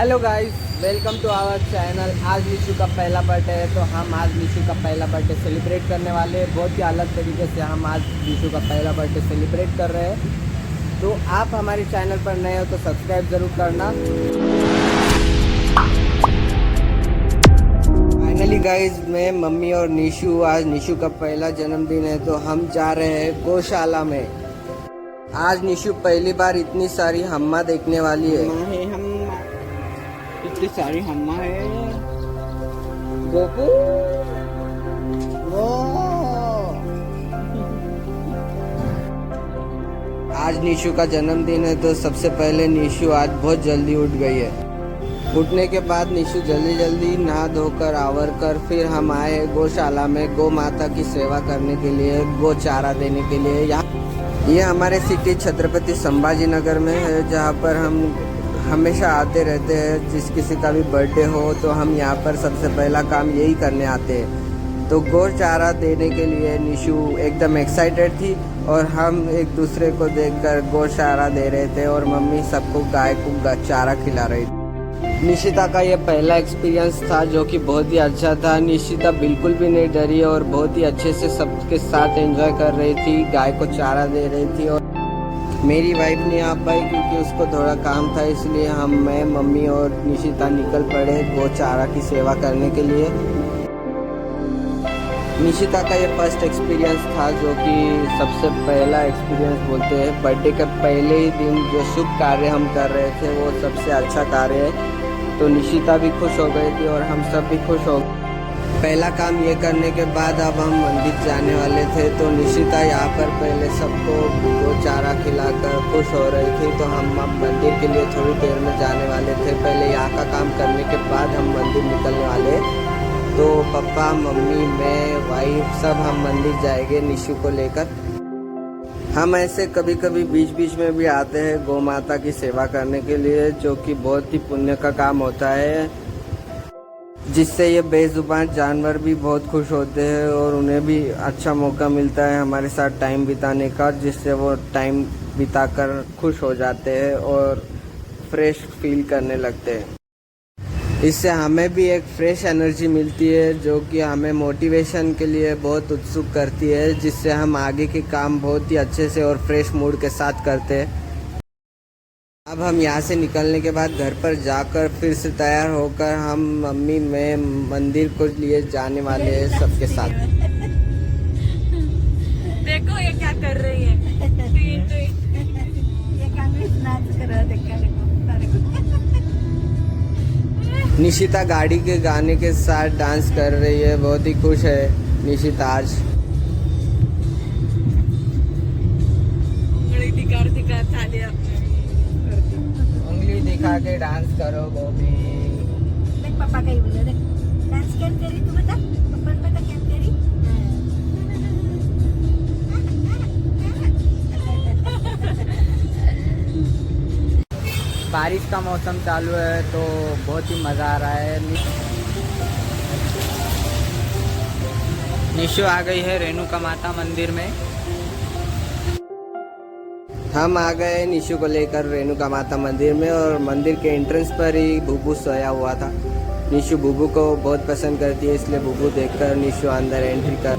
Hello guys, welcome to our channel. आज निशु का पहला बर्थडे है, तो हम आज निशु का पहला बर्थडे सेलिब्रेट करने वाले हैं। बहुत ही अलग तरीके से हम आज निशु का पहला बर्थडे सेलिब्रेट कर रहे हैं। तो आप हमारे चैनल पर नए हो तो सब्सक्राइब ज़रूर करना। फाइनली गाइस, मैं मम्मी और निशु, आज निशु का पहला जन्मदिन है तो हम जा रहे हैं गौशाला में। आज निशु पहली बार इतनी सारी हम्मा देखने वाली है। इतनी सारी हम्मा है। गोपू आज निशु का जन्मदिन है तो सबसे पहले निशु आज बहुत जल्दी उठ गई है। उठने के बाद निशु जल्दी जल्दी नहा धोकर आवर कर फिर हम आए गौशाला में गौ माता की सेवा करने के लिए, गौ चारा देने के लिए। ये हमारे सिटी छत्रपति संभाजी नगर में है, जहाँ पर हम हमेशा आते रहते हैं। जिस किसी का भी बर्थडे हो तो हम यहाँ पर सबसे पहला काम यही करने आते हैं। तो गौ चारा देने के लिए निशु एकदम एक्साइटेड थी और हम एक दूसरे को देखकर गौ चारा दे रहे थे और मम्मी सबको गाय को चारा खिला रही थी। निशिता का ये पहला एक्सपीरियंस था जो कि बहुत ही अच्छा था। निशिता बिल्कुल भी नहीं डरी और बहुत ही अच्छे से सबके साथ एंजॉय कर रही थी, गाय को चारा दे रही थी। और मेरी वाइफ नहीं आ पाई क्योंकि उसको थोड़ा काम था, इसलिए मैं मम्मी और निशिता निकल पड़े गौ चारा की सेवा करने के लिए। निशिता का ये फर्स्ट एक्सपीरियंस था जो कि सबसे पहला एक्सपीरियंस बोलते हैं। बर्थडे के पहले ही दिन जो शुभ कार्य हम कर रहे थे वो सबसे अच्छा कार्य है, तो निशिता भी खुश हो गई थी और हम सब भी खुश हो गए। पहला काम ये करने के बाद अब हम मंदिर जाने वाले थे, तो निशिता यहाँ पर पहले सबको गौ चारा खिलाकर खुश हो रही थी। तो हम अब मंदिर के लिए थोड़ी देर में जाने वाले थे। पहले यहाँ का काम करने के बाद हम मंदिर निकलने वाले। तो पापा, मम्मी, मैं, वाइफ सब हम मंदिर जाएंगे निशु को लेकर। हम ऐसे कभी कभी बीच बीच में भी आते हैं गौ माता की सेवा करने के लिए, जो कि बहुत ही पुण्य का काम होता है, जिससे ये बेजुबान जानवर भी बहुत खुश होते हैं और उन्हें भी अच्छा मौका मिलता है हमारे साथ टाइम बिताने का, जिससे वो टाइम बिताकर खुश हो जाते हैं और फ्रेश फील करने लगते हैं। इससे हमें भी एक फ्रेश एनर्जी मिलती है जो कि हमें मोटिवेशन के लिए बहुत उत्सुक करती है, जिससे हम आगे के काम बहुत ही अच्छे से और फ्रेश मूड के साथ करते हैं। अब हम यहाँ से निकलने के बाद घर पर जाकर फिर से तैयार होकर हम मम्मी मैं मंदिर को लिए जाने वाले हैं सबके साथ। देखो ये क्या कर रही है। निशिता गाड़ी के गाने के साथ डांस कर रही है, बहुत ही खुश है निशिता आज। उंगली दिखा के डांस करो बॉबी। देख पापा का ही बोलो, देख डांस क्या करी तू, बता पापा ने बता क्या करी। बारिश का मौसम चालू है तो बहुत ही मज़ा आ रहा है। निशु आ गई है रेणुका माता मंदिर में। हम आ गए निशु को लेकर रेणुका माता मंदिर में और मंदिर के एंट्रेंस पर ही बुबू सोया हुआ था। निशु बुबू को बहुत पसंद करती है, इसलिए बुबू देखकर निशु अंदर एंट्री कर।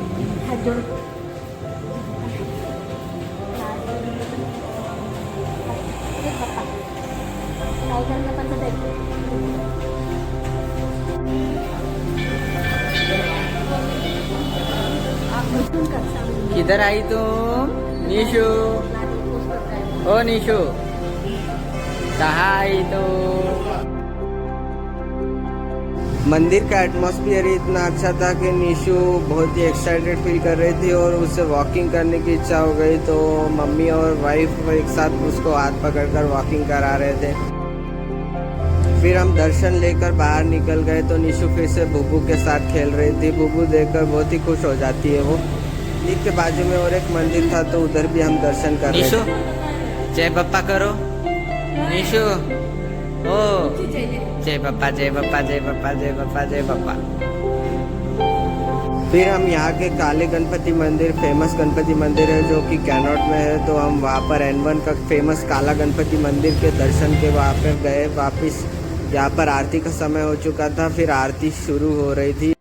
किधर आई तुम निशु? ओ निशु, कहाँ आई तो? मंदिर का एटमॉस्फेयर ही इतना अच्छा था कि निशु बहुत ही एक्साइटेड फील कर रही थी और उसे वॉकिंग करने की इच्छा हो गई। तो मम्मी और वाइफ एक साथ उसको हाथ पकड़कर वॉकिंग करा रहे थे। फिर हम दर्शन लेकर बाहर निकल गए तो निशु फिर से बुबू के साथ खेल रही थी। बुबू देखकर बहुत ही खुश हो जाती है वो। मंदिर के बाजू में और एक मंदिर था तो उधर भी हम दर्शन कर रहे थे। जय बप्पा करो निशु। ओ जय बप्पा, जय बप्पा, जय बप्पा, जय बप्पा, जय बप्पा। फिर हम यहाँ के काले गणपति मंदिर, फेमस गणपति मंदिर है जो कि कैनॉट में है, तो हम वहाँ पर N1 का फेमस काला गणपति मंदिर के दर्शन के वहाँ पर गए वापस। यहाँ पर आरती का समय हो चुका था, फिर आरती शुरू हो रही थी।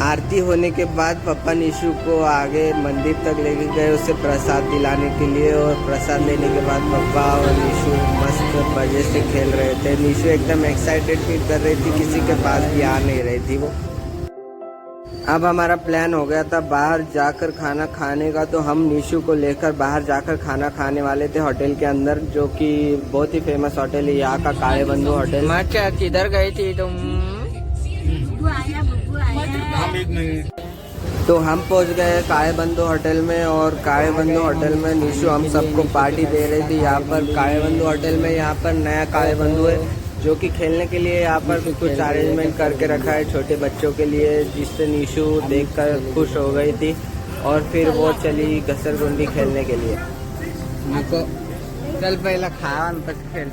आरती होने के बाद पापा निशु को आगे मंदिर तक लेके गए उसे प्रसाद दिलाने के लिए, और प्रसाद लेने के बाद पापा और निशु मस्त मजे से खेल रहे थे। निशु एकदम एक्साइटेड फील कर रही थी, किसी के पास भी आ नहीं रही थी वो। अब हमारा प्लान हो गया था बाहर जाकर खाना खाने का, तो हम निशु को लेकर बाहर जाकर खाना खाने वाले थे होटल के अंदर, जो कि बहुत ही फेमस होटल है यहाँ का, काले बंधु होटल। मैं क्या किधर गई थी तुम? बुब्बू आया, बुब्बू आया। तो हम पहुंच गए काले बंधु होटल में, और काले बंधु होटल में निशु हम सबको पार्टी दे रही थी। यहाँ पर काले बंधु होटल में यहाँ पर नया काले बंधु है, जो कि खेलने के लिए यहाँ पर कुछ अरेंजमेंट करके रखा है छोटे बच्चों के लिए, जिससे निशु देखकर खुश हो गई थी, और फिर वो चली घसरगुंडी खेलने के लिए। चल पहला खाया तक खेल।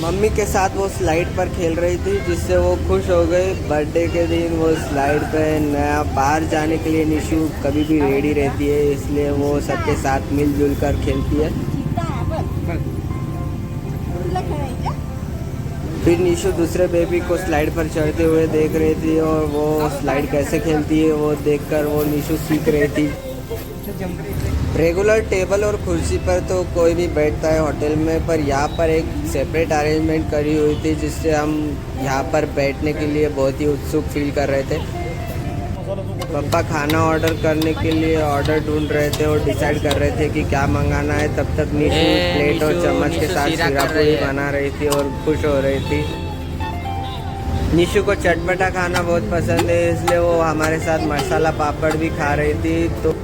मम्मी के साथ वो स्लाइड पर खेल रही थी, जिससे वो खुश हो गई। बर्थडे के दिन वो स्लाइड पे नया बाहर जाने के लिए निशु कभी भी रेडी रहती है, इसलिए वो सबके साथ मिलजुल कर खेलती है। फिर निशु दूसरे बेबी को स्लाइड पर चढ़ते हुए देख रही थी, और वो स्लाइड कैसे खेलती है वो देखकर वो निशु सीख रही थी। रेगुलर टेबल और कुर्सी पर तो कोई भी बैठता है होटल में, पर यहाँ पर एक सेपरेट अरेंजमेंट करी हुई थी, जिससे हम यहाँ पर बैठने के लिए बहुत ही उत्सुक फील कर रहे थे। पापा खाना ऑर्डर करने के लिए ऑर्डर ढूंढ रहे थे और डिसाइड कर रहे थे कि क्या मंगाना है। तब तक निशु प्लेट और चम्मच के साथ शीरा पूरी बना रही थी और खुश हो रही थी। निशु को चटपटा खाना बहुत पसंद है, इसलिए वो हमारे साथ मसाला पापड़ भी खा रही थी। तो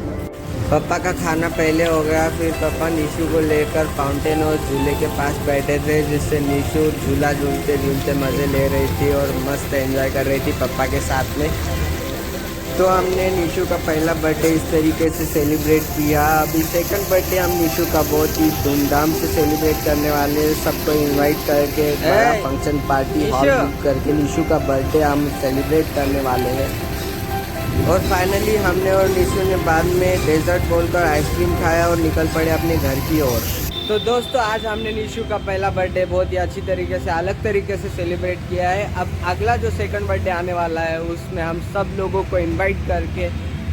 पापा का खाना पहले हो गया, फिर पापा निशु को लेकर फाउंटेन और झूले के पास बैठे थे, जिससे निशु झूला झूलते झूलते मज़े ले रही थी और मस्त एंजॉय कर रही थी पापा के साथ में। तो हमने निशु का पहला बर्थडे इस तरीके से सेलिब्रेट किया। अभी सेकंड बर्थडे हम निशु का बहुत ही धूमधाम से सेलिब्रेट करने वाले हैं। सबको इनवाइट करके बड़ा फंक्शन पार्टी हॉल बुक करके निशु का बर्थडे हम सेलिब्रेट करने वाले हैं। और फाइनली हमने और निशु ने बाद में डेजर्ट बोलकर आइसक्रीम खाया और निकल पड़े अपने घर की ओर। तो दोस्तों आज हमने निशु का पहला बर्थडे बहुत ही अच्छी तरीके से अलग तरीके से सेलिब्रेट किया है। अब अगला जो सेकंड बर्थडे आने वाला है उसमें हम सब लोगों को इनवाइट करके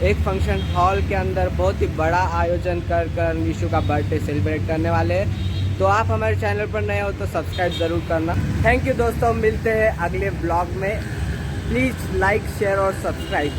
एक फंक्शन हॉल के अंदर बहुत ही बड़ा आयोजन कर निशु का बर्थडे सेलिब्रेट करने वाले हैं। तो आप हमारे चैनल पर नए हो तो सब्सक्राइब ज़रूर करना। थैंक यू दोस्तों, मिलते हैं अगले ब्लॉग में। प्लीज़ लाइक शेयर और सब्सक्राइब।